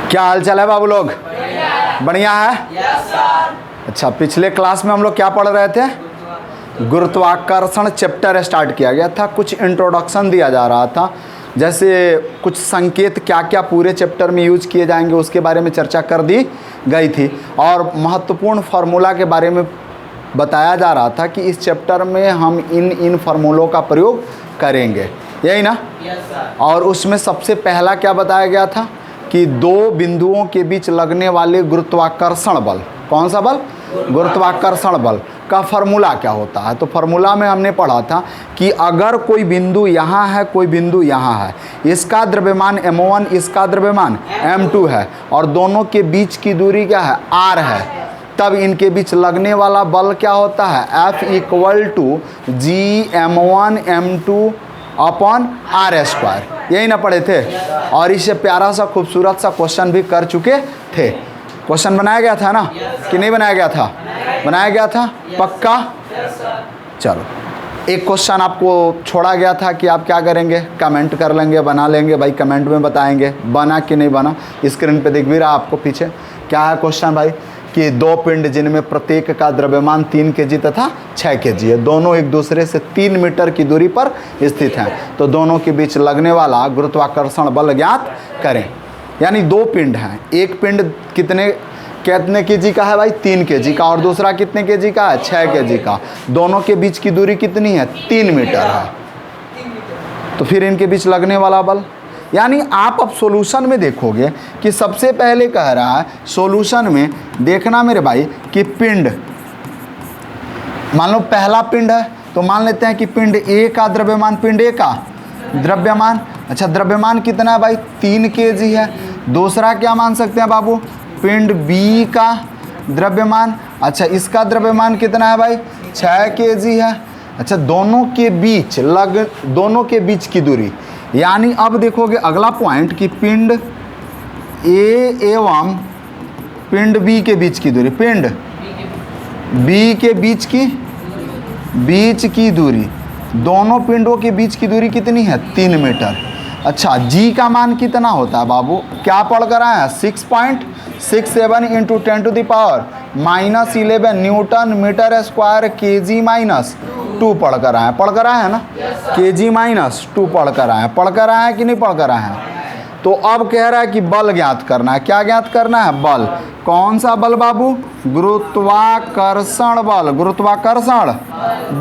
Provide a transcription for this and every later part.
क्या हाल चाल है बाबू लोग? बढ़िया है। अच्छा, पिछले क्लास में हम लोग क्या पढ़ रहे थे? गुरुत्वाकर्षण चैप्टर स्टार्ट किया गया था। कुछ इंट्रोडक्शन दिया जा रहा था, जैसे कुछ संकेत क्या क्या पूरे चैप्टर में यूज किए जाएंगे उसके बारे में चर्चा कर दी गई थी, और महत्वपूर्ण फार्मूला के बारे में बताया जा रहा था कि इस चैप्टर में हम इन फार्मूलों का प्रयोग करेंगे, यही ना? और उसमें सबसे पहला क्या बताया गया था कि दो बिंदुओं के बीच लगने वाले गुरुत्वाकर्षण बल, कौन सा बल? गुरुत्वाकर्षण बल का फार्मूला क्या होता है। तो फार्मूला में हमने पढ़ा था कि अगर कोई बिंदु यहाँ है, कोई बिंदु यहाँ है, इसका द्रव्यमान m1, इसका द्रव्यमान m2 है, और दोनों के बीच की दूरी क्या है? r है, तब इनके बीच लगने वाला बल क्या होता है? F = G m1m2 upon r²। यही ना पढ़े थे? और इससे प्यारा सा खूबसूरत सा क्वेश्चन भी कर चुके थे। क्वेश्चन बनाया गया था ना कि नहीं बनाया गया था? बनाया गया था, पक्का? चलो, एक क्वेश्चन आपको छोड़ा गया था कि आप क्या करेंगे? कमेंट कर लेंगे, बना लेंगे। भाई कमेंट में बताएंगे बना कि नहीं बना। स्क्रीन पे दिख भी रहा आपको पीछे। क्या है क्वेश्चन भाई? कि दो पिंड जिनमें प्रत्येक का द्रव्यमान 3 kg तथा 6 kg है, दोनों एक दूसरे से 3 मीटर की दूरी पर स्थित हैं, तो दोनों के बीच लगने वाला गुरुत्वाकर्षण बल ज्ञात करें। यानी दो पिंड हैं, एक पिंड कितने kg का है भाई? 3 kg का, और दूसरा कितने kg का है? 6 kg का। दोनों के बीच की दूरी कितनी है? 3 मीटर है। तो फिर इनके बीच लगने वाला बल, यानी आप अब सॉल्यूशन में देखोगे कि सबसे पहले कह रहा है सॉल्यूशन में देखना मेरे भाई कि पिंड, मान लो पहला पिंड है तो मान लेते हैं कि पिंड ए का द्रव्यमान, पिंड ए का द्रव्यमान, अच्छा द्रव्यमान कितना है भाई? 3 kg है। दूसरा क्या मान सकते हैं बाबू? पिंड बी का द्रव्यमान, अच्छा इसका द्रव्यमान कितना है भाई? 6 kg है। अच्छा दोनों के बीच की दूरी, यानी अब देखोगे अगला पॉइंट कि पिंड ए एवं पिंड बी के बीच की दूरी, पिंड बी के बीच की दूरी, दोनों पिंडों के बीच की दूरी कितनी है? 3 मीटर। अच्छा जी का मान कितना होता है बाबू? क्या पढ़ कर आए हैं? 6.67 × 10⁻11 न्यूटन मीटर स्क्वायर kg -2 पढ़ कर आए हैं ना? kg -2 पढ़ कर आए हैं कि नहीं पढ़ कर आए हैं? तो अब कह रहा है कि बल ज्ञात करना है। क्या ज्ञात करना है? बल। कौन सा बल बाबू? गुरुत्वाकर्षण बल, गुरुत्वाकर्षण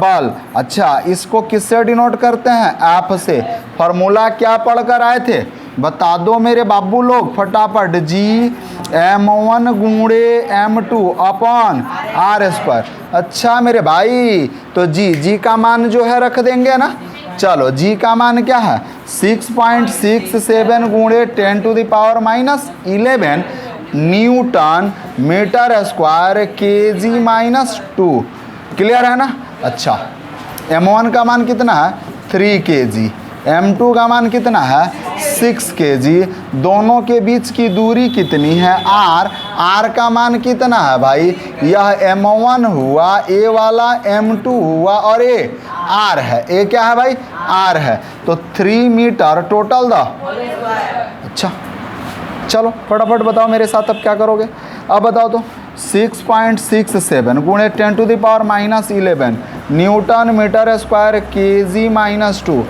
बल। अच्छा इसको किससे डिनोट करते हैं? एफ से। फार्मूला क्या पढ़ कर आए थे? बता दो मेरे बाबू लोग फटाफट। G m1 × m2 upon r²। अच्छा मेरे भाई, तो जी का मान जो है रख देंगे ना। चलो जी का मान क्या है? 6.67 × 10⁻11 newton metre square kg -2। Clear है ना? अच्छा m1 का मान कितना है? 3 kg। m2 का मान कितना है? 6 kg। दोनों के बीच की दूरी कितनी है? r का मान कितना है भाई? यह m1 हुआ, ए वाला m2 हुआ, और ये r है। ए क्या है भाई? r है। तो 3 मीटर टोटल द। अच्छा चलो फटाफट बताओ मेरे साथ, अब क्या करोगे? अब बताओ तो 6.67 × 10⁻11 न्यूटन मीटर स्क्वायर kg -2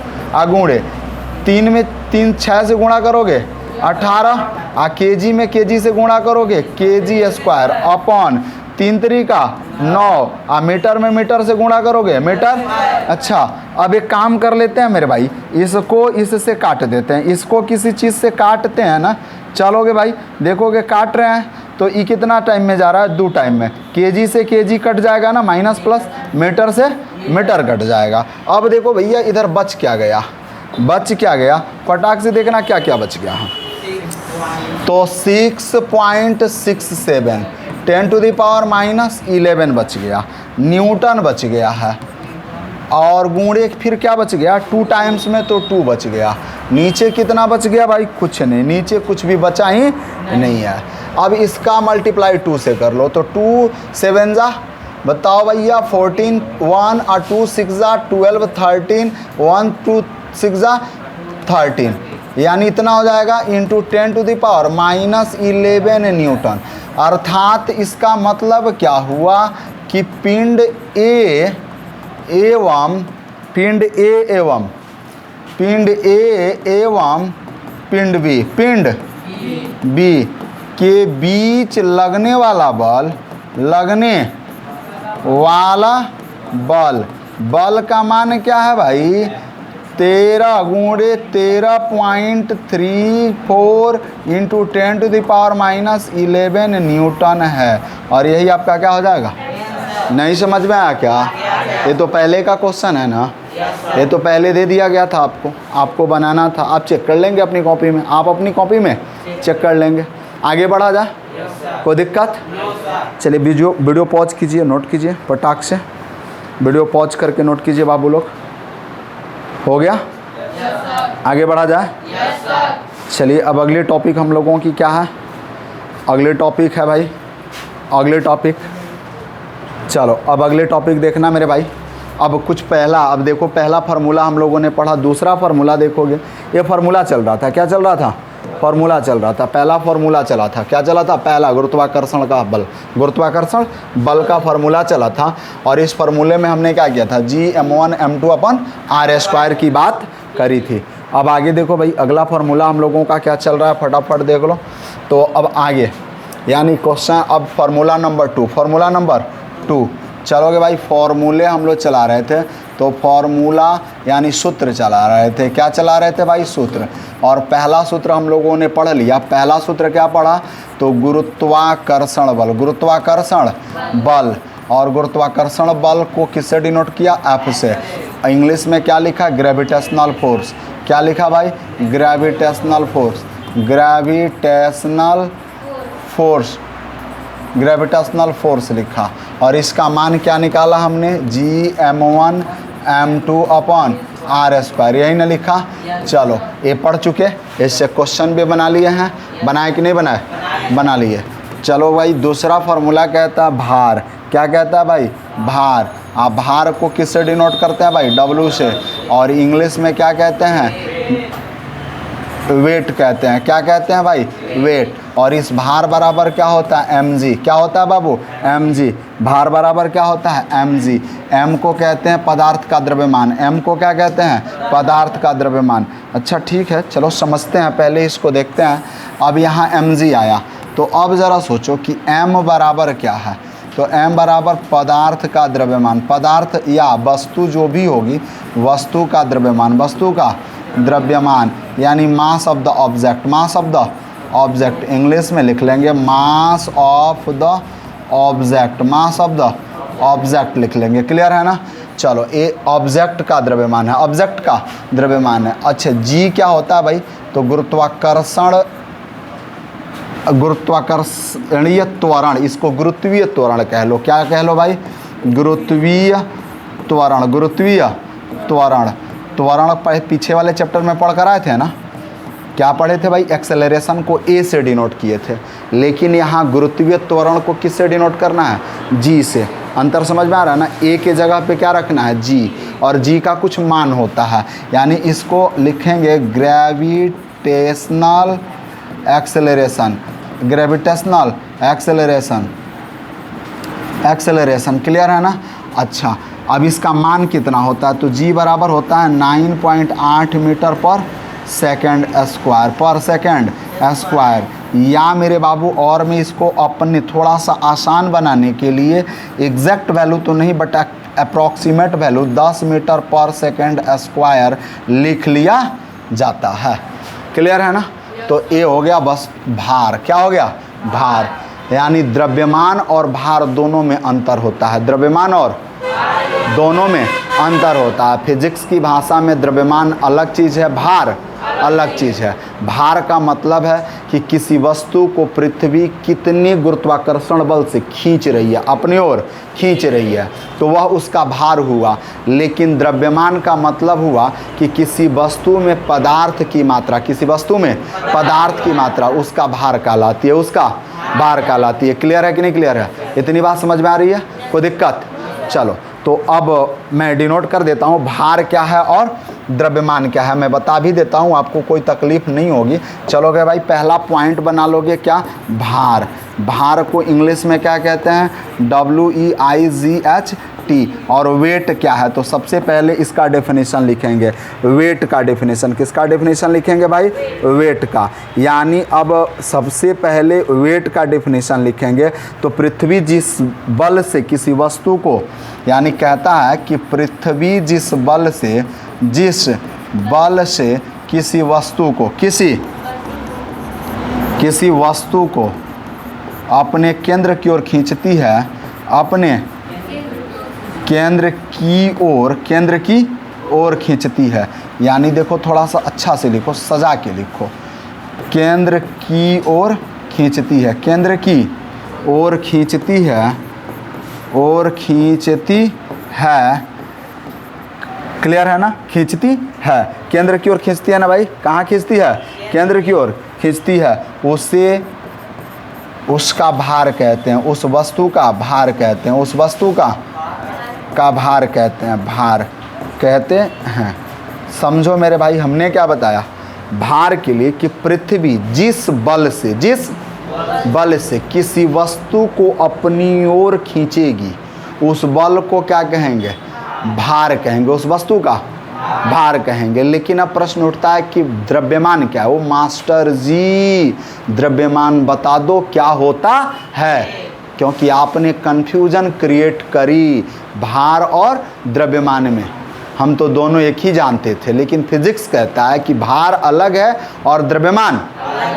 गुणे 3 में 3 6 से गुणा करोगे 18, kg में kg से गुणा करोगे kg² अपॉन 3 3 का 9, मीटर में मीटर से गुणा करोगे मीटर। अच्छा अब एक काम कर लेते हैं मेरे भाई, इसको इससे काट देते हैं, इसको किसी चीज़ से काटते हैं ना। चलोगे भाई, देखोगे काट रहे हैं तो ये कितना टाइम में जा रहा है? 2 टाइम में। kg से kg कट जाएगा ना, माइनस प्लस, मीटर से मीटर कट जाएगा। अब देखो भैया इधर बच क्या गया? फटाक से देखना क्या क्या बच गया। तो 6.67 10⁻11 बच गया, न्यूटन बच गया है, और गुणे फिर क्या बच गया? 2 टाइम्स में, तो 2 बच गया। नीचे कितना बच गया भाई? कुछ नहीं, नीचे कुछ भी बचा ही नहीं है। अब इसका मल्टीप्लाई 2 से कर लो, तो 2 7 जा बताओ भैया 14 1 और 2 6 12 13 1 2 6 13 यानी इतना हो जाएगा into 10 to the power -11 newton. अर्थात इसका मतलब क्या हुआ कि पिंड ए एवं पिंड पिंड बी के बीच लगने वाला बल का मान क्या है भाई 13 गुणे 13.34 into 10 to the power -11 newton है। और यही आपका क्या हो जाएगा? नहीं समझ में आया क्या? ये तो पहले का क्वेश्चन है ना, ये तो पहले दे दिया गया था आपको बनाना था। आप चेक कर लेंगे अपनी कॉपी में, आप अपनी कॉपी में चेक कर लेंगे। आगे बढ़ा जाए, कोई दिक्कत? चलिए वीडियो पॉज कीजिए, नोट कीजिए पटाख से, वीडियो पॉज करके नोट कीजिए बाबू लोग। हो गया? आगे बढ़ा जाए। चलिए अब अगले टॉपिक हम लोगों की क्या है? अगले टॉपिक है भाई, अगले टॉपिक, चलो अब अगले टॉपिक देखना मेरे भाई। अब कुछ पहला, अब देखो पहला फार्मूला हम लोगों ने पढ़ा, दूसरा फार्मूला देखोगे। ये फार्मूला चल रहा था, क्या चल रहा था? फार्मूला चल रहा था, पहला फार्मूला चला था, क्या चला था? पहला गुरुत्वाकर्षण का बल, गुरुत्वाकर्षण बल का फार्मूला चला था। और इस फार्मूले में हमने क्या किया था? Gm1m2/r² की बात करी थी। अब आगे देखो भाई, अगला फार्मूला हम लोगों का क्या चल रहा है, फटाफट देख लो। तो अब आगे यानी क्वेश्चन, अब फार्मूला नंबर 2 चलोगे भाई। फॉर्मूले हम लोग चला रहे थे, तो फॉर्मूला यानी सूत्र चला रहे थे। क्या चला रहे थे भाई? सूत्र। और पहला सूत्र हम लोगों ने पढ़ लिया। पहला सूत्र क्या पढ़ा? तो गुरुत्वाकर्षण बल, गुरुत्वाकर्षण बल। और गुरुत्वाकर्षण बल को किससे डिनोट किया? F से। इंग्लिश में क्या लिखा? Gravitational force. क्या लिखा भाई? Gravitational force, gravitational force, gravitational force लिखा। और इसका मान क्या निकाला हमने? Gm1m2/r², यही ना लिखा। चलो ये पढ़ चुके, इससे क्वेश्चन भी बना लिए हैं। बनाए कि नहीं बनाए? बना लिए। चलो भाई दूसरा फार्मूला कहता है भार। क्या कहता है भाई? भार। आप भार को किससे डिनोट करते हैं भाई? W से। और इंग्लिश में क्या कहते हैं? वेट कहते हैं। क्या कहते हैं भाई? वेट। और इस भार बराबर क्या होता है? mg। क्या होता है बाबू? mg। भार बराबर क्या होता है? mg। m को कहते हैं पदार्थ का द्रव्यमान। m को क्या कहते हैं? पदार्थ का द्रव्यमान। अच्छा ठीक है, चलो समझते हैं, पहले इसको देखते हैं। अब यहाँ mg आया, तो अब ज़रा सोचो कि m बराबर क्या है? तो m बराबर पदार्थ का द्रव्यमान, पदार्थ या वस्तु जो भी होगी, वस्तु का द्रव्यमान, वस्तु का द्रव्यमान यानी mass of the object, mass of the object. English में लिख लेंगे mass of the object, mass of the object लिख लेंगे। क्लियर है ना? चलो ये ऑब्जेक्ट का द्रव्यमान है, ऑब्जेक्ट का द्रव्यमान है। अच्छा जी क्या होता है भाई? तो गुरुत्वाकर्षणीय त्वरण, इसको गुरुत्वीय त्वरण कह लो। क्या कह लो भाई? गुरुत्वीय त्वरण, गुरुत्वीय त्वरण। त्वरण पीछे वाले चैप्टर में पढ़ कर आए थे ना, क्या पढ़े थे भाई? एक्सेलरेशन को ए से डिनोट किए थे, लेकिन यहाँ गुरुत्वीय त्वरण को किससे डिनोट करना है? जी से। अंतर समझ में आ रहा है ना? ए के जगह पे क्या रखना है? जी। और जी का कुछ मान होता है, यानी इसको लिखेंगे gravitational acceleration, gravitational acceleration, acceleration. Clear है ना? अच्छा अब इसका मान कितना होता है? तो जी बराबर होता है 9.8 मीटर पर सेकेंड स्क्वायर, पर सेकेंड स्क्वायर। या मेरे बाबू, और मैं इसको अपने थोड़ा सा आसान बनाने के लिए एग्जैक्ट वैल्यू तो नहीं बट अप्रॉक्सीमेट वैल्यू 10 मीटर पर सेकेंड स्क्वायर लिख लिया जाता है। क्लियर है ना? तो ये हो गया बस भार। क्या हो गया? भार। यानी द्रव्यमान और भार दोनों में अंतर होता है, द्रव्यमान और दोनों में अंतर होता है। फिजिक्स की भाषा में द्रव्यमान अलग चीज़ है, भार अलग चीज़ है। भार का मतलब है कि किसी वस्तु को पृथ्वी कितनी गुरुत्वाकर्षण बल से खींच रही है, अपनी ओर खींच रही है, तो वह उसका भार हुआ। लेकिन द्रव्यमान का मतलब हुआ कि किसी वस्तु में पदार्थ की मात्रा, किसी वस्तु में पदार्थ की मात्रा उसका भार कहलाती है, उसका भार कहलाती है। क्लियर है कि नहीं क्लियर है? इतनी बात समझ में आ रही है? कोई दिक्कत? चलो तो अब मैं डिनोट कर देता हूँ भार क्या है और द्रव्यमान क्या है। मैं बता भी देता हूँ, आपको कोई तकलीफ नहीं होगी। चलोगे भाई, पहला पॉइंट बना लोगे क्या? भार। भार को इंग्लिश में क्या कहते हैं? WEIGHT। और वेट क्या है? तो सबसे पहले इसका डेफिनेशन लिखेंगे, वेट का डेफिनेशन। किसका डेफिनेशन लिखेंगे भाई? वेट का। यानी अब सबसे पहले वेट का डेफिनेशन लिखेंगे। तो पृथ्वी जिस बल से किसी वस्तु को, यानी कहता है कि पृथ्वी जिस बल से किसी वस्तु को, किसी वस्तु को अपने केंद्र की ओर खींचती है, अपने केंद्र की ओर खींचती है। यानी देखो थोड़ा सा अच्छा से लिखो, सजा के लिखो। केंद्र की ओर खींचती है, केंद्र की ओर खींचती है। क्लियर है ना? खींचती है, केंद्र की ओर खींचती है ना भाई? कहाँ खींचती है? केंद्र की ओर खींचती है। उसे उसका भार कहते हैं, उस वस्तु का भार कहते हैं, उस वस्तु का भार कहते हैं, भार कहते हैं। समझो मेरे भाई, हमने क्या बताया भार के लिए? कि पृथ्वी जिस बल से किसी वस्तु को अपनी ओर खींचेगी, उस बल को क्या कहेंगे? भार कहेंगे, उस वस्तु का भार कहेंगे। लेकिन अब प्रश्न उठता है कि द्रव्यमान क्या है? वो मास्टर जी द्रव्यमान बता दो क्या होता है, क्योंकि आपने कंफ्यूजन क्रिएट करी भार और द्रव्यमान में। हम तो दोनों एक ही जानते थे, लेकिन फिजिक्स कहता है कि भार अलग है और द्रव्यमान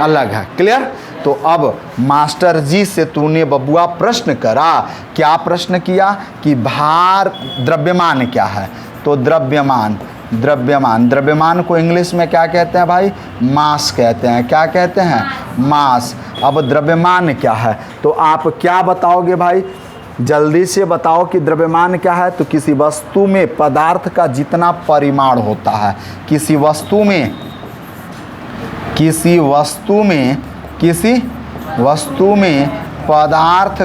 अलग है। क्लियर? तो अब मास्टर जी से तूने बबुआ प्रश्न करा, क्या प्रश्न किया? कि भार द्रव्यमान क्या है? तो द्रव्यमान को इंग्लिश में क्या कहते हैं भाई? मास कहते हैं। क्या कहते हैं? मास। अब द्रव्यमान क्या है? तो आप क्या बताओगे भाई? जल्दी से बताओ कि द्रव्यमान क्या है? तो किसी वस्तु में पदार्थ का जितना परिमाण होता है, किसी वस्तु में पदार्थ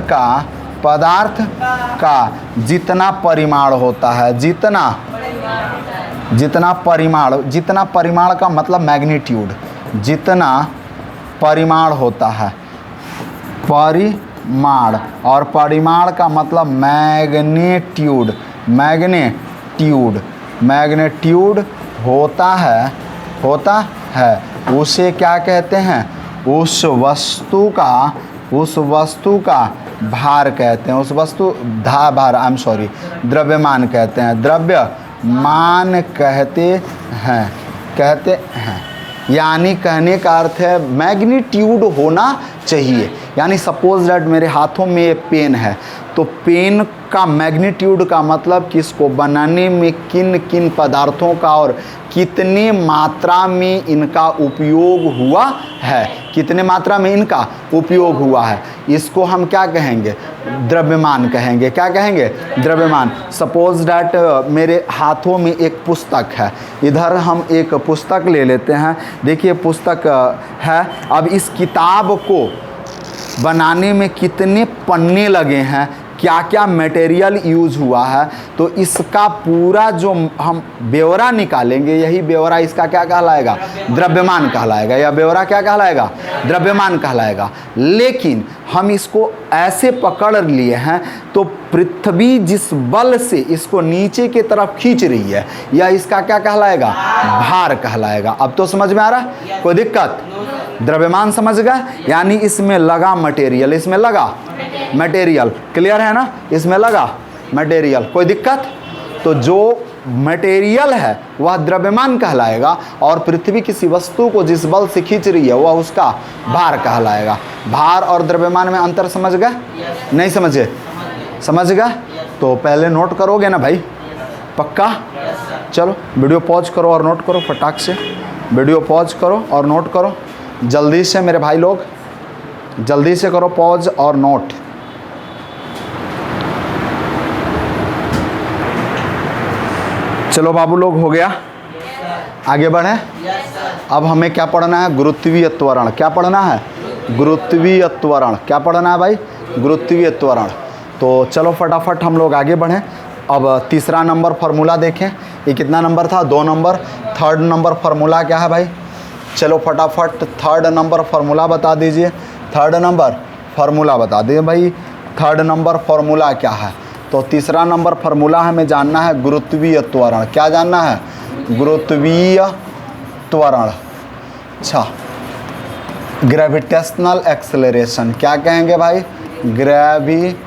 का जितना परिमाण होता है, जितना परिमाण का मतलब मैग्नीट्यूड, जितना परिमाण होता है, परिमाण, और परिमाण का मतलब मैग्नीट्यूड होता है, उसे क्या कहते हैं? उस वस्तु का भार कहते हैं, उस वस्तु द्रव्यमान कहते हैं, द्रव्यमान कहते हैं। यानी कहने का अर्थ है मैग्नीट्यूड होना चाहिए। यानी सपोज दैट मेरे हाथों में ये पेन है, तो पेन का मैग्नीट्यूड का मतलब कि इसको बनाने में किन किन पदार्थों का और कितने मात्रा में इनका उपयोग हुआ है, कितने मात्रा में इनका उपयोग हुआ है, इसको हम क्या कहेंगे? द्रव्यमान कहेंगे। क्या कहेंगे? द्रव्यमान। सपोज डैट मेरे हाथों में एक पुस्तक है, इधर हम एक पुस्तक ले लेते हैं। देखिए पुस्तक है, अब इस किताब को बनाने में कितने पन्ने लगे हैं, क्या क्या मटेरियल यूज हुआ है, तो इसका पूरा जो हम ब्यौरा निकालेंगे, यही ब्यौरा इसका क्या कहलाएगा? द्रव्यमान कहलाएगा। यह ब्यौरा क्या कहलाएगा? द्रव्यमान कहलाएगा। लेकिन हम इसको ऐसे पकड़ लिए हैं, तो पृथ्वी जिस बल से इसको नीचे की तरफ खींच रही है, यह इसका क्या कहलाएगा? भार कहलाएगा। अब तो समझ में आ रहा है? कोई दिक्कत? द्रव्यमान समझ गए? यानी इसमें लगा मटेरियल, इसमें लगा मटेरियल। क्लियर है ना? इसमें लगा मटेरियल। कोई दिक्कत? तो जो मटेरियल है वह द्रव्यमान कहलाएगा, और पृथ्वी किसी वस्तु को जिस बल से खींच रही है वह उसका भार कहलाएगा। भार और द्रव्यमान में अंतर समझ गए? नहीं समझे? समझ गए? तो पहले नोट करोगे ना भाई? पक्का? चलो वीडियो पॉज करो और नोट करो फटाक से। वीडियो पॉज करो और नोट करो जल्दी से मेरे भाई लोग, जल्दी से करो पॉज और नोट। चलो बाबू लोग, हो गया? आगे बढ़े। अब हमें क्या पढ़ना है? गुरुत्वीय त्वरण। क्या पढ़ना है? गुरुत्वीय त्वरण। क्या पढ़ना है भाई? गुरुत्वीय त्वरण। तो चलो फटाफट हम लोग आगे बढ़ें। अब तीसरा नंबर फार्मूला देखें। ये कितना नंबर था? 2 नंबर। थर्ड नंबर फार्मूला क्या है भाई? चलो फटाफट थर्ड नंबर फार्मूला बता दीजिए। थर्ड नंबर फार्मूला बता दीजिए भाई। थर्ड नंबर फार्मूला क्या है? तो तीसरा नंबर फार्मूला हमें जानना है गुरुत्वीय त्वरण। क्या जानना है? गुरुत्वीय त्वरण। अच्छा, ग्रेविटेशनल एक्सेलरेशन क्या कहेंगे भाई? Gravitational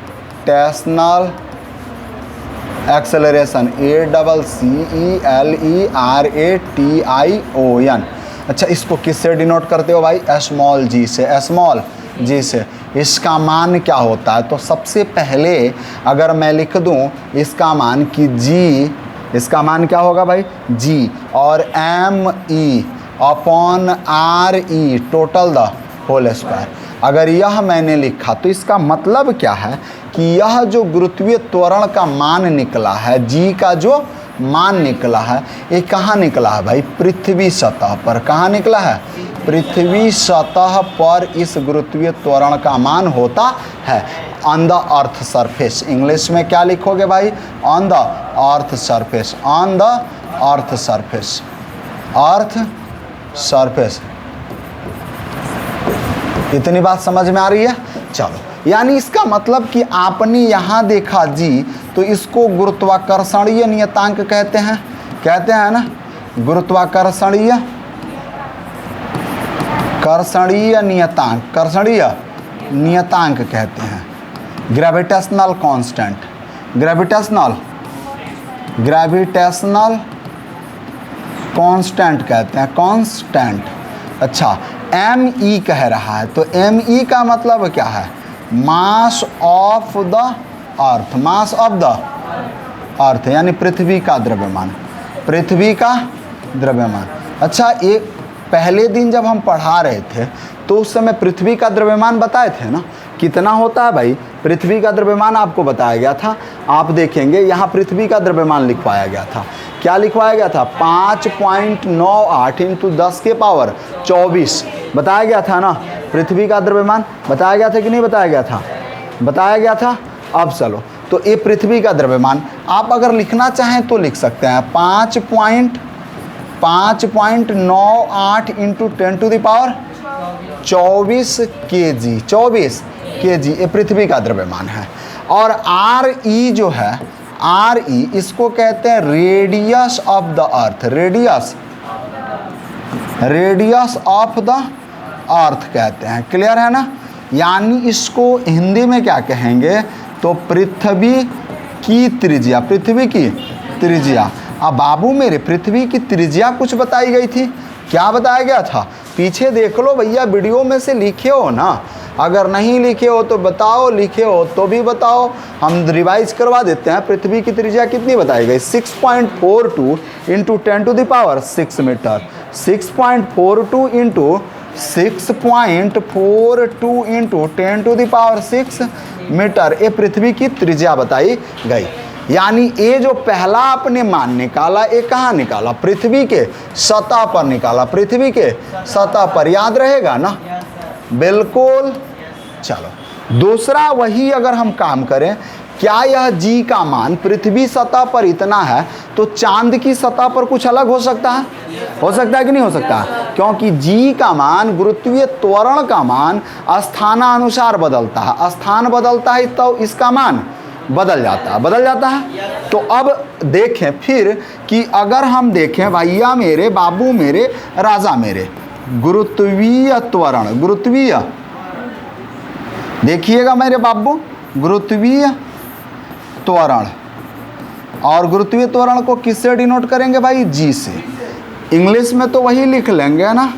acceleration, ACCELERATION। अच्छा, इसको किससे डिनोट करते हो भाई? स्मॉल जी से। स्मॉल जी से। इसका मान क्या होता है? तो सबसे पहले अगर मैं लिख दूं इसका मान कि जी, इसका मान क्या होगा भाई? जी और ME upon RE total the whole square. अगर यह मैंने लिखा तो इसका मतलब क्या है कि यह जो गुरुत्वीय त्वरण का मान निकला है, जी का जो मान निकला है, ये कहाँ निकला है भाई? पृथ्वी सतह पर। कहाँ निकला है? पृथ्वी सतह पर इस गुरुत्वीय त्वरण का मान होता है on the earth surface. English में क्या लिखोगे भाई? On the earth surface. On the earth surface. Earth surface. इतनी बात समझ में आ रही है? चलो, यानी इसका मतलब कि आपने यहाँ देखा जी, तो इसको गुरुत्वाकर्षणीय नियतांक कहते हैं। कहते हैं ना? गुरुत्वाकर्षणीय नियतांक, कर्षणीय नियतांक कहते हैं। ग्रेविटेशनल कांस्टेंट, ग्रेविटेशनल कांस्टेंट कहते हैं। कांस्टेंट। अच्छा, ME कह रहा है, तो ME का मतलब क्या है? Mass of the earth. Mass of the earth यानी पृथ्वी का द्रव्यमान। पृथ्वी का द्रव्यमान। अच्छा, एक पहले दिन जब हम पढ़ा रहे थे तो उस समय पृथ्वी का द्रव्यमान बताए थे ना? कितना होता है भाई? पृथ्वी का द्रव्यमान आपको बताया गया था। आप देखेंगे यहाँ पृथ्वी का द्रव्यमान लिखवाया गया था। क्या लिखवाया गया था? 5.98 इंटू 10 के पावर 24 बताया गया था ना? पृथ्वी का द्रव्यमान बताया गया था कि नहीं बताया गया था? बताया गया था। अब चलो, तो ये पृथ्वी का द्रव्यमान आप अगर लिखना चाहें तो लिख सकते हैं 5.98 into 10 to the power 24 kg। 24 kg ये पृथ्वी का द्रव्यमान है। और RE जो है, RE इसको कहते हैं radius of the earth. Radius of the earth कहते हैं। क्लियर है ना? यानी इसको हिंदी में क्या कहेंगे? तो पृथ्वी की त्रिज्या। पृथ्वी की त्रिज्या। अब बाबू मेरे, पृथ्वी की त्रिज्या कुछ बताई गई थी। क्या बताया गया था? पीछे देख लो भैया, वीडियो में से लिखे हो ना? अगर नहीं लिखे हो तो बताओ, लिखे हो तो भी बताओ, हम रिवाइज करवा देते हैं। पृथ्वी की त्रिज्या कितनी बताई गई? 6.42 into 10 to the power 6 metre. 6.42 into 6.42 into 10 to the power 6 metre ये पृथ्वी की त्रिज्या बताई गई। यानी ये जो पहला आपने मान निकाला, ये कहाँ निकाला? पृथ्वी के सतह पर निकाला। पृथ्वी के सतह पर। याद रहेगा ना? बिल्कुल। चलो, दूसरा वही अगर हम काम करें, क्या यह जी का मान पृथ्वी सतह पर इतना है तो चांद की सतह पर कुछ अलग हो सकता है? हो सकता है कि नहीं हो सकता? क्योंकि जी का मान, गुरुत्वीय त्वरण का मान स्थानानुसार बदलता है। स्थान बदलता है तो इसका मान बदल जाता है। तो अब देखें फिर कि अगर हम देखें भैया मेरे, बाबू मेरे, राजा मेरे, गुरुत्वीय त्वरण, गुरुत्वीय, देखिएगा मेरे बाबू, गुरुत्वीय त्वरण। और गुरुत्वीय त्वरण को किससे डिनोट करेंगे भाई? जी से। इंग्लिश में तो वही लिख लेंगे ना,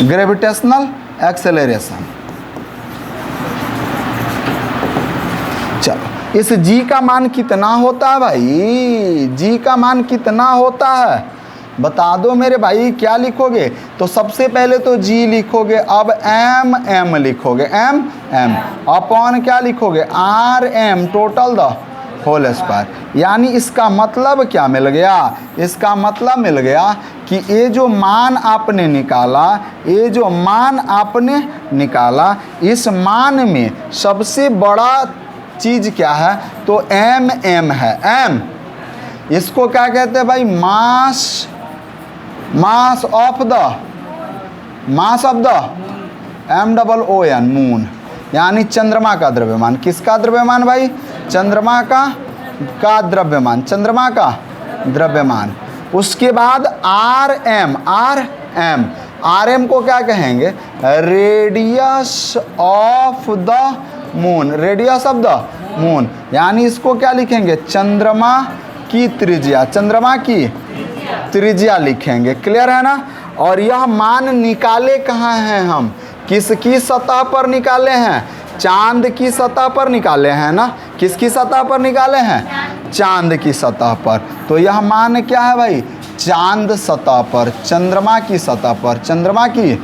ग्रेविटेशनल एक्सेलरेशन। चलो, इस जी का मान कितना होता है भाई? जी का मान कितना होता है बता दो मेरे भाई। क्या लिखोगे? तो सबसे पहले तो जी लिखोगे, अब एम लिखोगे, एम अपॉन क्या लिखोगे? RM total the whole square. यानी इसका मतलब क्या मिल गया? इसका मतलब मिल गया कि ये जो मान आपने निकाला, इस मान में सबसे बड़ा चीज क्या है? तो एम है। एम इसको क्या कहते हैं भाई? Mass of the MOON, moon, यानी चंद्रमा का द्रव्यमान। किसका द्रव्यमान भाई? चंद्रमा का द्रव्यमान। उसके बाद RM को क्या कहेंगे? रेडियस ऑफ द मून, यानी इसको क्या लिखेंगे? चंद्रमा की त्रिज्या लिखेंगे। क्लियर है ना? और यह मान निकाले कहाँ हैं हम? किसकी सतह पर निकाले हैं? चांद की सतह पर निकाले हैं ना। किसकी सतह पर निकाले हैं? चांद की सतह पर। तो यह मान क्या है भाई? चांद सतह पर, चंद्रमा की सतह पर, चंद्रमा की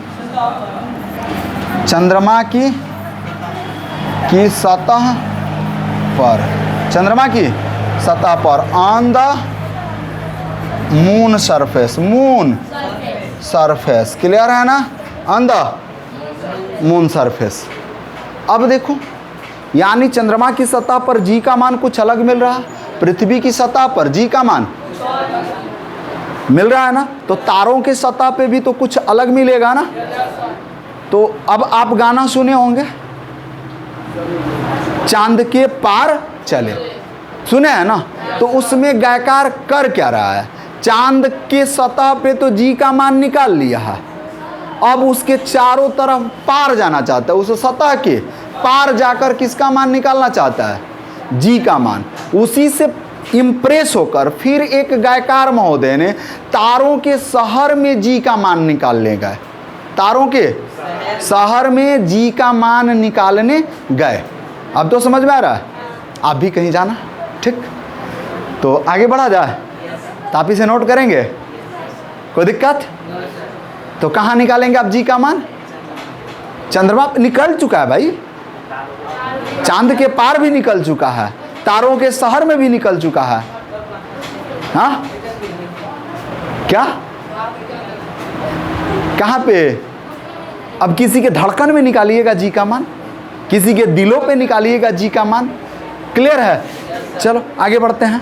सतह पर, on the moon surface. Clear है ना? On the moon surface. अब देखो, यानी चंद्रमा की सतह पर जी का मान कुछ अलग मिल रहा है, पृथ्वी की सतह पर जी का मान मिल रहा है ना। तो तारों के सतह पे भी तो कुछ अलग मिलेगा ना। तो अब आप गाना सुने होंगे, चांद के पार चले, सुने हैं ना। तो उसमें गायकार कर क्या रहा है? चांद के सतह पे तो जी का मान निकाल लिया है, अब उसके चारों तरफ पार जाना चाहता है, उस सतह के पार जाकर किसका मान निकालना चाहता है? जी का मान। उसी से इम्प्रेस होकर फिर एक गायकार महोदय ने तारों के शहर में जी का मान निकालने गए, तारों के शहर में जी का मान निकालने गए। अब तो समझ में आ रहा है? आप भी कहीं जाना, ठीक? तो आगे बढ़ा जाए, तापी से नोट करेंगे, कोई दिक्कत? तो कहाँ निकालेंगे आप जी का मान? चंद्रमा निकल चुका है भाई, चांद के पार भी निकल चुका है, तारों के शहर में भी निकल चुका है। हाँ क्या? कहाँ पे? अब किसी के धड़कन में निकालिएगा जी का मान, किसी के दिलों पे निकालिएगा जी का मान। क्लियर है? चलो आगे बढ़ते हैं।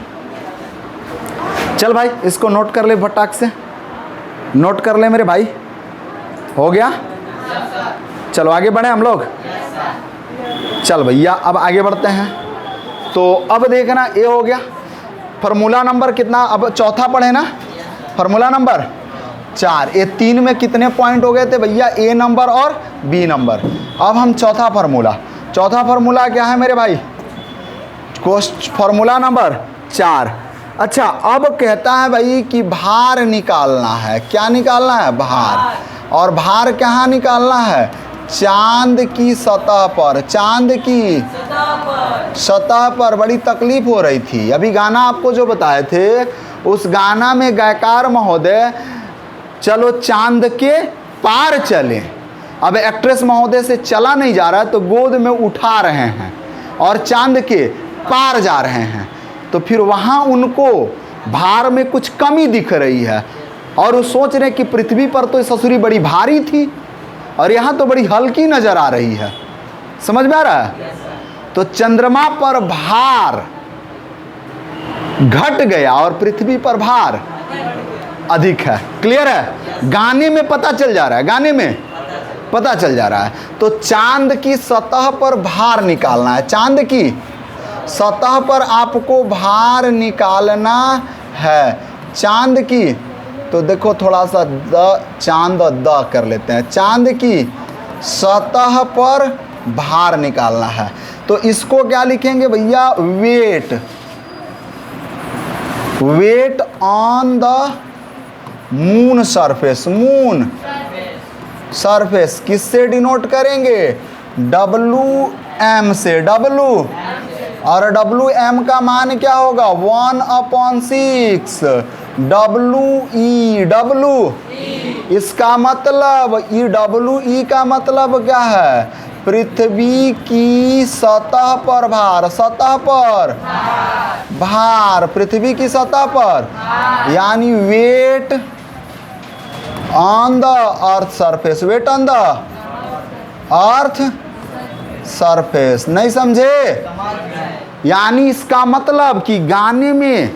चल भाई, इसको नोट कर ले, फटाक से नोट कर ले मेरे भाई। हो गया? चलो आगे बढ़े हम लोग। चल भैया, अब आगे बढ़ते हैं। तो अब देखना, ये हो गया फार्मूला नंबर कितना? अब चौथा पढ़े ना, फार्मूला नंबर 4। ये 3 में कितने पॉइंट हो गए थे भैया? ए नंबर और बी नंबर। अब हम चौथा फार्मूला क्या है मेरे भाई? Formula number 4। अच्छा, अब कहता है भाई कि भार निकालना है। क्या निकालना है? भार। और भार कहाँ निकालना है? चांद की सतह पर, चांद की सतह पर। बड़ी तकलीफ हो रही थी। अभी गाना आपको जो बताए थे, उस गाना में गायकार महोदय चलो चांद के पार चले, अब एक्ट्रेस महोदय से चला नहीं जा रहा है तो गोद में उठा रहे हैं और चांद के पार जा रहे हैं। तो फिर वहाँ उनको भार में कुछ कमी दिख रही है और वो सोच रहे कि पृथ्वी पर तो ससुरी बड़ी भारी थी और यहाँ तो बड़ी हल्की नजर आ रही है। समझ में आ रहा है? तो चंद्रमा पर भार घट गया और पृथ्वी पर भार अधिक है। क्लियर है? गाने में पता चल जा रहा है, गाने में पता चल जा रहा है। तो चांद की सतह पर भार निकालना है, चांद की सतह पर आपको भार निकालना है, चांद की। तो देखो थोड़ा सा चांद द कर लेते हैं। चांद की सतह पर भार निकालना है तो इसको क्या लिखेंगे भैया? Weight on the moon surface. Moon surface किससे डिनोट करेंगे? WM से। W और WM का मान क्या होगा? 1/6 WE। W इसका मतलब WE का मतलब क्या है? पृथ्वी की सतह पर भार, सतह पर भार, पृथ्वी की सतह पर, यानी weight on the earth surface, weight on the earth surface. नहीं समझे? यानी इसका मतलब कि गाने में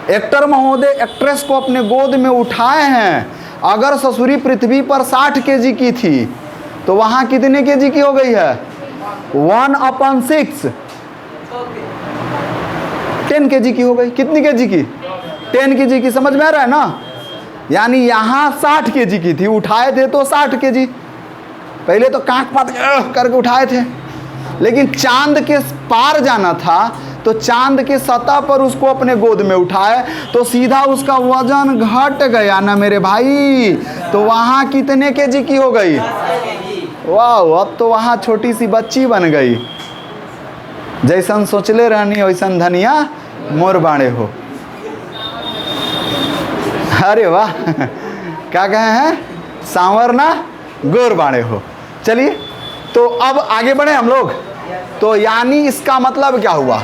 एक्टर महोदय एक्ट्रेस को अपने गोद में उठाए हैं। अगर ससुरी पृथ्वी पर 60 kg की थी तो वहां कितने kg की हो गई है? 1/6 10 kg की हो गई। कितनी kg की? 10 kg की। समझ में आ रहा है ना? यानी यहाँ 60 kg की थी, उठाए थे तो 60 kg। पहले तो कांक पात करके उठाए थे, लेकिन चांद के पार जाना था तो चांद के सतह पर उसको अपने गोद में उठाए तो सीधा उसका वजन घट गया ना मेरे भाई। तो वहाँ कितने kg की हो गई? वाह, अब तो वहाँ छोटी सी बच्ची बन गई। जैसन सोचले रहनी वैसन धनिया मोर बाड़े हो। अरे वाह, क्या कहे हैं? सांवर ना गोर बाड़े हो। चलिए तो अब आगे बढ़े हम लोग। तो यानी इसका मतलब क्या हुआ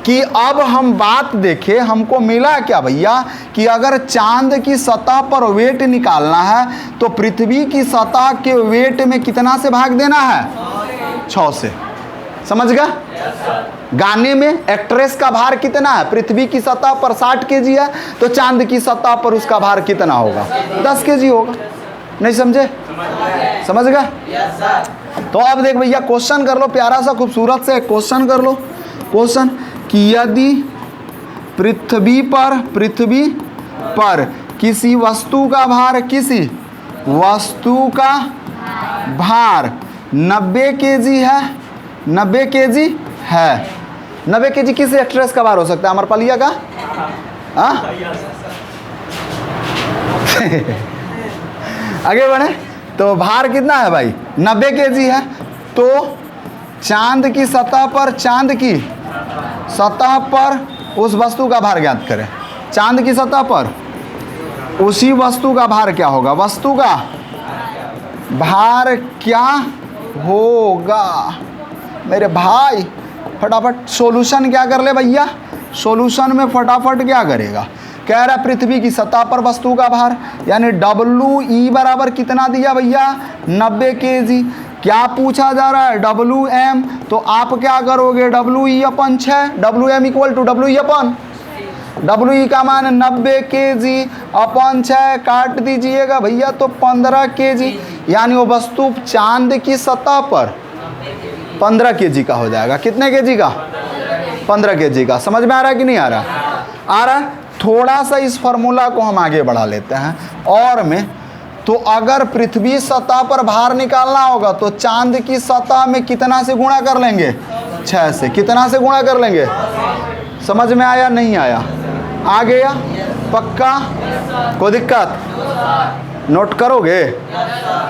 कि अब हम बात देखें, हमको मिला क्या भैया कि अगर चांद की सतह पर वेट निकालना है तो पृथ्वी की सतह के वेट में कितना से भाग देना है? 6 से। समझ गया? गाने में एक्ट्रेस का भार कितना है? पृथ्वी की सतह पर 60 kg है तो चांद की सतह पर उसका भार कितना होगा? 10 kg होगा। नहीं समझे? समझ गया? तो अब देख भैया, क्वेश्चन कर लो, प्यारा सा खूबसूरत से क्वेश्चन कर लो। क्वेश्चन कि यदि पृथ्वी पर किसी वस्तु का भार 90 kg है, 90 kg है। 90 kg किस एक्ट्रेस का भार हो सकता है? अमरपालिया का? आगे बढ़े तो भार कितना है भाई? 90 kg है। तो चांद की सतह पर उस वस्तु का भार ज्ञात करें। चांद की सतह पर उसी वस्तु का भार क्या होगा? वस्तु का भार क्या होगा मेरे भाई? फटाफट सॉल्यूशन क्या कर ले भैया? सॉल्यूशन में फटाफट क्या करेगा? कह रहा पृथ्वी की सतह पर वस्तु का भार, यानी WE बराबर कितना दिया भैया? 90 kg। क्या पूछा जा रहा है? WM। तो आप क्या करोगे? WE/6, WM equal to WE का मान 90 kg/6 काट दीजिएगा भैया तो 15 kg। यानी वो वस्तु चांद की सतह पर 15 kg का हो जाएगा। कितने kg का? 15 kg का। समझ में आ रहा है कि नहीं आ रहा? आ रहा है। थोड़ा सा इस फॉर्मूला को हम आगे बढ़ा लेते हैं और में। तो अगर पृथ्वी सतह पर भार निकालना होगा तो चांद की सतह में कितना से गुणा कर लेंगे? 6 से। कितना से गुणा कर लेंगे? समझ में आया नहीं आया? आ गया? पक्का? कोई दिक्कत? नोट करोगे?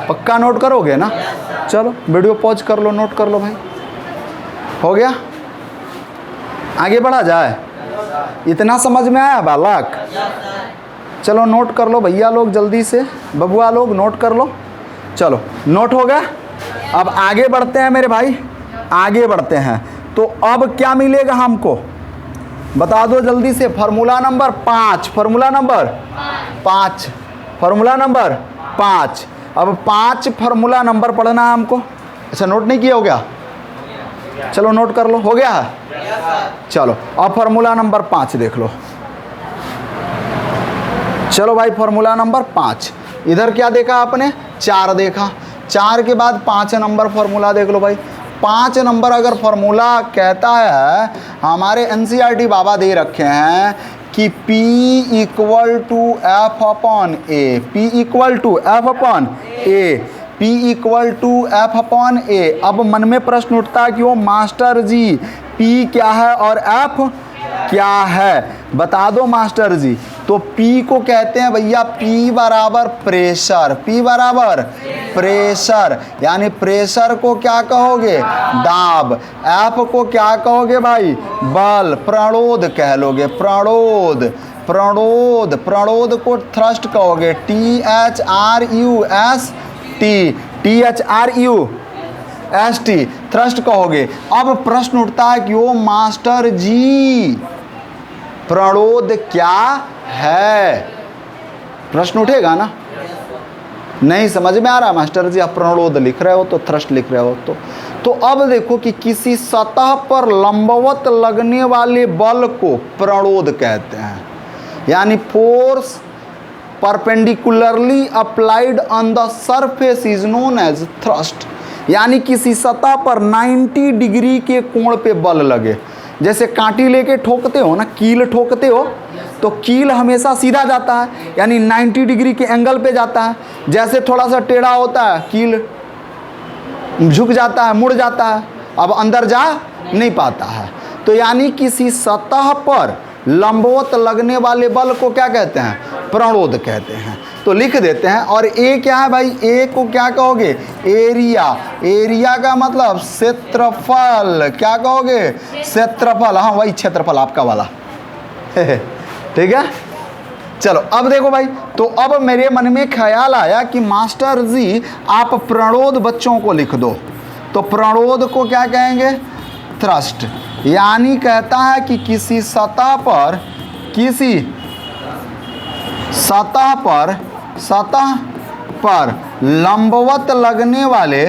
पक्का नोट करोगे ना? चलो वीडियो पॉज कर लो, नोट कर लो भाई। हो गया? आगे बढ़ा जाए? इतना समझ में आया बालक? चलो नोट कर लो भैया लोग, जल्दी से बबुआ लोग नोट कर लो। चलो नोट हो गया। अब आगे बढ़ते हैं मेरे भाई, आगे बढ़ते हैं। तो अब क्या मिलेगा हमको? बता दो जल्दी से। Formula number 5, formula number 5, formula number 5। अब 5 फार्मूला नंबर पढ़ना है हमको। अच्छा नोट नहीं किया? हो गया? चलो नोट कर लो। हो गया है? चलो अब फार्मूला नंबर 5 देख लो। चलो भाई फार्मूला नंबर 5। इधर क्या देखा आपने? 4 देखा। 4 के बाद 5 नंबर फार्मूला देख लो भाई। 5 नंबर अगर फार्मूला कहता है, हमारे NCERT बाबा दे रखे हैं कि P equal to F/A, P equal to F/A, P equal to F/A। अब मन में प्रश्न उठता है कि वो मास्टर जी P क्या है और F क्या है? बता दो मास्टर जी। तो P को कहते हैं भैया P बराबर प्रेशर, P बराबर प्रेशर, यानी प्रेशर को क्या कहोगे? दाब। F को क्या कहोगे भाई? बल, प्रणोद कह लोगे, प्रणोद, प्रणोद, प्रणोद को थ्रस्ट कहोगे, THRUST, थ्रस्ट कहोगे। अब प्रश्न उठता है कि वो मास्टर जी प्रणोद क्या है? प्रश्न उठेगा ना? नहीं समझ में आ रहा मास्टर जी, आप प्रणोद लिख रहे हो तो थ्रस्ट लिख रहे हो तो अब देखो कि किसी सतह पर लंबवत लगने वाले बल को प्रणोद कहते हैं, यानी force perpendicularly applied on the surface is known as thrust. यानी किसी सतह पर 90 डिग्री के कोण पे बल लगे, जैसे कांटी लेके ठोकते हो ना, कील ठोकते हो तो कील हमेशा सीधा जाता है, यानी 90 डिग्री के एंगल पे जाता है। जैसे थोड़ा सा टेढ़ा होता है कील झुक जाता है, मुड़ जाता है, अब अंदर जा नहीं पाता है। तो यानी किसी सतह पर लंबवत लगने वाले बल को क्या कहते हैं? प्रणोद कहते हैं। तो लिख देते हैं। और ए क्या है भाई? ए को क्या कहोगे? एरिया। एरिया का मतलब क्षेत्रफल। क्या कहोगे? क्षेत्रफल। हाँ वही क्षेत्रफल आपका वाला ठीक है। चलो अब देखो भाई, तो अब मेरे मन में ख्याल आया कि मास्टर जी आप प्रणोद बच्चों को लिख दो। तो प्रणोद को क्या कहेंगे? थ्रस्ट। यानी कहता है कि किसी सतह पर लंबवत लगने वाले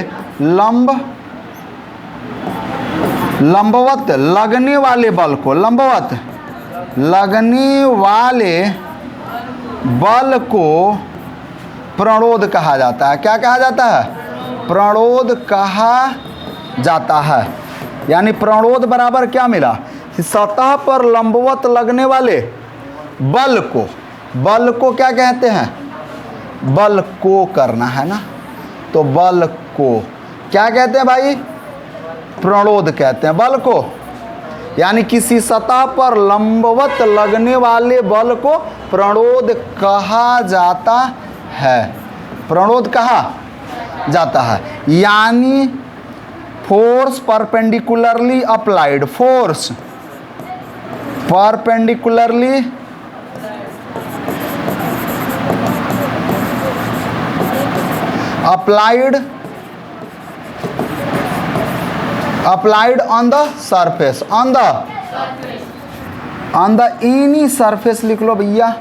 बल को प्रणोद कहा जाता है। क्या कहा जाता है? प्रणोद कहा जाता है। यानी प्रणोद बराबर क्या मिला? सतह पर लंबवत लगने वाले बल को क्या कहते हैं? बल को करना है ना, तो बल को क्या कहते हैं भाई? प्रणोद कहते हैं बल को। यानी किसी सतह पर लंबवत लगने वाले बल को प्रणोद कहा जाता है। प्रणोद कहा जाता है। यानी force perpendicularly applied, force perpendicularly applied on the surface, on the any surface लिख लो भैया,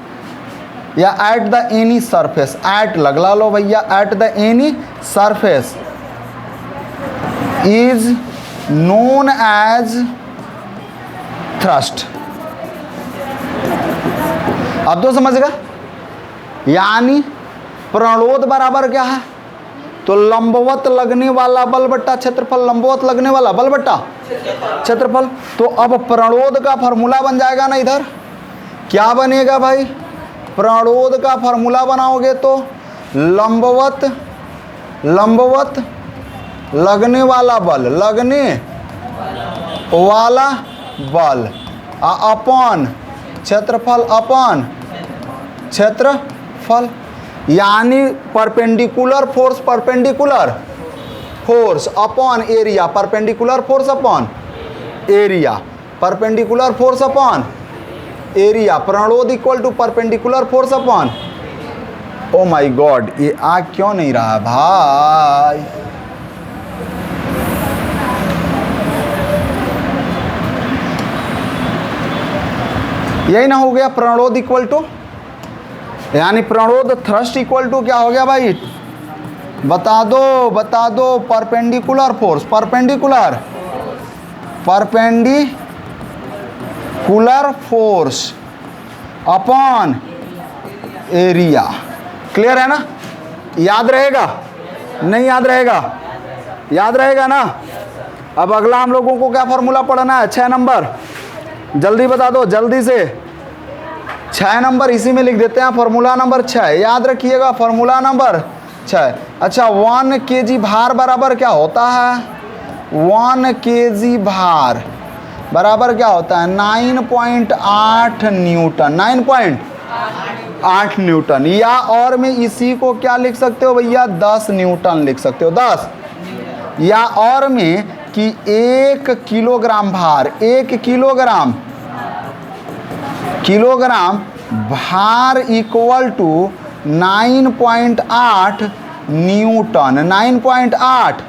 या at the any surface, at लगला लो भैया, at the any surface is known as thrust। अब तो समझ गए। यानी प्रणोद बराबर क्या है? तो लंबवत लगने वाला बल बट्टा क्षेत्रफल, लंबवत लगने वाला बल बट्टा क्षेत्रफल। तो अब प्रणोद का फॉर्मूला बन जाएगा ना, इधर क्या बनेगा भाई? प्रणोद का फॉर्मूला बनाओगे तो लंबवत लगने वाला बल अपॉन क्षेत्रफल। यानी perpendicular force upon area, perpendicular force upon area, प्रणोद equal to perpendicular force upon. Oh my god, ये आ क्यों नहीं रहा भाई? यही ना हो गया प्रणोद इक्वल टू, यानी प्रणोद थ्रस्ट इक्वल टू क्या हो गया भाई? बता दो perpendicular force, perpendicular upon area. Clear है ना? याद रहेगा? नहीं याद रहेगा? याद रहेगा ना? अब अगला हम लोगों को क्या फॉर्मूला पढ़ना है? 6 नंबर, जल्दी बता दो, जल्दी से। 6 नंबर इसी में लिख देते हैं, फॉर्मूला नंबर 6 याद रखिएगा, फॉर्मूला नंबर 6। अच्छा, 1 kg भार बराबर क्या होता है? 1 kg भार बराबर क्या होता है? 9.8 न्यूटन, 9.8 न्यूटन। या और में इसी को क्या लिख सकते हो भैया? 10 न्यूटन लिख सकते हो, 10। या और में कि 1 किलोग्राम भार, 1 किलोग्राम भार इक्वल टू 9.8 न्यूटन, 9.8।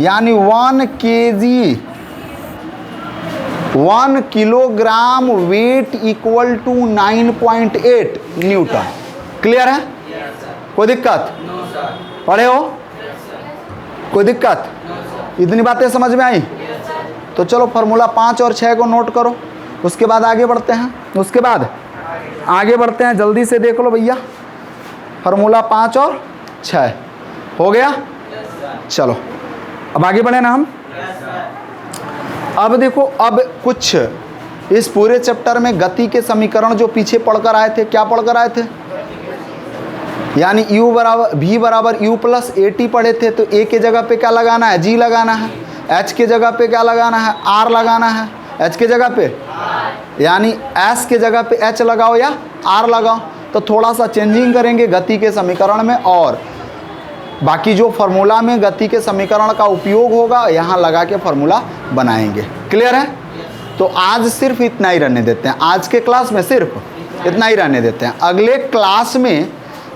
यानी 1 kilogram weight equal to 9.8 newton. Clear है? कोई दिक्कत? पढ़े हो? कोई दिक्कत? इतनी बातें समझ में आई? तो चलो फार्मूला 5 और 6 को नोट करो, उसके बाद आगे बढ़ते हैं। उसके बाद आगे बढ़ते हैं, जल्दी से देख लो भैया। फार्मूला 5 और 6 हो गया। चलो अब आगे बढ़े ना हम। अब देखो, अब कुछ इस पूरे चैप्टर में गति के समीकरण जो पीछे पढ़कर आए थे, क्या पढ़कर आए थे? यानी u बराबर v बराबर u प्लस AT पढ़े थे। तो a के जगह पे क्या लगाना है? g लगाना है। h के जगह पे क्या लगाना है? r लगाना है। h के जगह पे यानी s के जगह पे h लगाओ या r लगाओ। तो थोड़ा सा चेंजिंग करेंगे गति के समीकरण में, और बाकी जो फार्मूला में गति के समीकरण का उपयोग होगा यहाँ लगा के फार्मूला बनाएंगे। क्लियर है? तो आज सिर्फ इतना ही रहने देते हैं, आज के क्लास में सिर्फ इतना ही रहने देते हैं। अगले क्लास में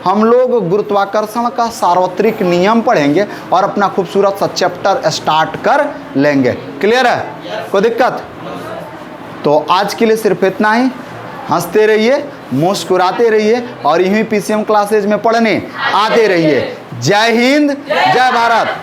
हम लोग गुरुत्वाकर्षण का सार्वत्रिक नियम पढ़ेंगे और अपना खूबसूरत सा चैप्टर स्टार्ट कर लेंगे। क्लियर है? कोई दिक्कत? तो आज के लिए सिर्फ इतना ही। हंसते रहिए, मुस्कुराते रहिए और यहीं PCM क्लासेज में पढ़ने आते रहिए। जय हिंद, जय भारत।